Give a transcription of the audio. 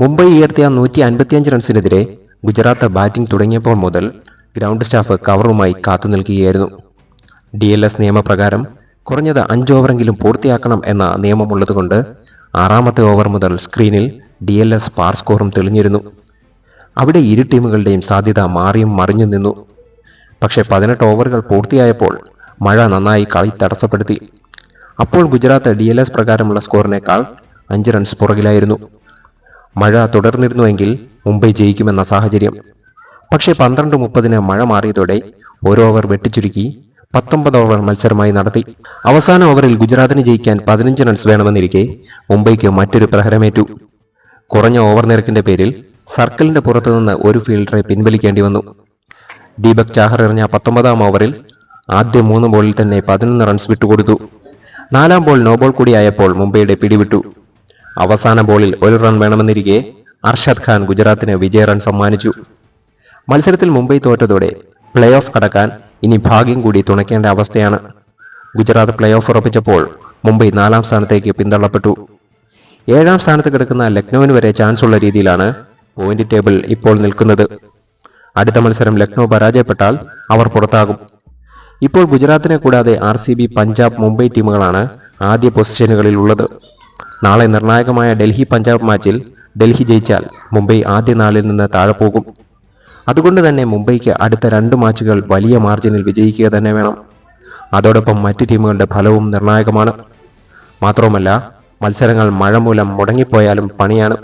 മുംബൈ ഉയർത്തിയ 155 റൺസിനെതിരെ ഗുജറാത്ത് ബാറ്റിംഗ് തുടങ്ങിയപ്പോൾ മുതൽ ഗ്രൗണ്ട് സ്റ്റാഫ് കവറുമായി കാത്തുനിൽക്കുകയായിരുന്നു. DLS നിയമപ്രകാരം കുറഞ്ഞത് 5 ഓവറെങ്കിലും പൂർത്തിയാക്കണം എന്ന നിയമമുള്ളതുകൊണ്ട് 6ാമത്തെ ഓവർ മുതൽ സ്ക്രീനിൽ DLS പാർ സ്കോറും തെളിഞ്ഞിരുന്നു. അവിടെ ഇരു ടീമുകളുടെയും സാധ്യത മാറിയും മറിഞ്ഞു നിന്നു. പക്ഷേ 18 ഓവറുകൾ പൂർത്തിയായപ്പോൾ മഴ നന്നായി കളി തടസ്സപ്പെടുത്തി. അപ്പോൾ ഗുജറാത്ത് DLS പ്രകാരമുള്ള സ്കോറിനേക്കാൾ 5 റൺസ് പുറകിലായിരുന്നു. മഴ തുടർന്നിരുന്നുവെങ്കിൽ മുംബൈ ജയിക്കുമെന്ന സാഹചര്യം. പക്ഷേ 12:30 മഴ മാറിയതോടെ ഒരു ഓവർ വെട്ടിച്ചുരുക്കി 19 ഓവർ മത്സരമായി നടത്തി. അവസാന ഓവറിൽ ഗുജറാത്തിന് ജയിക്കാൻ 15 റൺസ് വേണമെന്നിരിക്കെ മുംബൈക്ക് മറ്റൊരു പ്രഹരമേറ്റു. കുറഞ്ഞ ഓവർ നിരക്കിന്റെ പേരിൽ സർക്കിളിന്റെ പുറത്തുനിന്ന് ഒരു ഫീൽഡറെ പിൻവലിക്കേണ്ടി വന്നു. ദീപക് ചാഹർ എറിഞ്ഞ 19ാം ഓവറിൽ ആദ്യ 3 ബോളിൽ തന്നെ 11 റൺസ് വിട്ടുകൊടുത്തു. 4ാം ബോൾ നോ ബോൾ കൂടിയായപ്പോൾ മുംബൈയുടെ പിടിവിട്ടു. അവസാന ബോളിൽ 1 റൺ വേണമെന്നിരിക്കെ അർഷദ് ഖാൻ ഗുജറാത്തിന് വിജയ റൺ സമ്മാനിച്ചു. മത്സരത്തിൽ മുംബൈ തോറ്റതോടെ പ്ലേ ഓഫ് കടക്കാൻ ഇനി ഭാഗ്യം കൂടി തുണയ്ക്കേണ്ട അവസ്ഥയാണ്. ഗുജറാത്ത് പ്ലേ ഓഫ് ഉറപ്പിച്ചപ്പോൾ മുംബൈ 4ാം സ്ഥാനത്തേക്ക് പിന്തള്ളപ്പെട്ടു. 7ാം സ്ഥാനത്ത് കിടക്കുന്ന ലക്നൌവിന് വരെ ചാൻസ് ഉള്ള രീതിയിലാണ് പോയിന്റ് ടേബിൾ ഇപ്പോൾ നിൽക്കുന്നത്. അടുത്ത മത്സരം ലക്നൌ പരാജയപ്പെട്ടാൽ അവർ പുറത്താകും. ഇപ്പോൾ ഗുജറാത്തിനെ കൂടാതെ RCB, പഞ്ചാബ്, മുംബൈ ടീമുകളാണ് ആദ്യ പൊസിഷനുകളിൽ ഉള്ളത്. നാളെ നിർണായകമായ ഡൽഹി പഞ്ചാബ് മാച്ചിൽ ഡൽഹി ജയിച്ചാൽ മുംബൈ ആദ്യ 4ൽ നിന്ന് താഴെ പോകും. അതുകൊണ്ട് തന്നെ മുംബൈക്ക് അടുത്ത 2 മാച്ചുകൾ വലിയ മാർജിനിൽ വിജയിക്കുക തന്നെ വേണം. അതോടൊപ്പം മറ്റ് ടീമുകളുടെ ഫലവും നിർണായകമാണ്. മാത്രവുമല്ല, മത്സരങ്ങൾ മഴ മൂലം മുടങ്ങിപ്പോയാലും പണിയാണ്.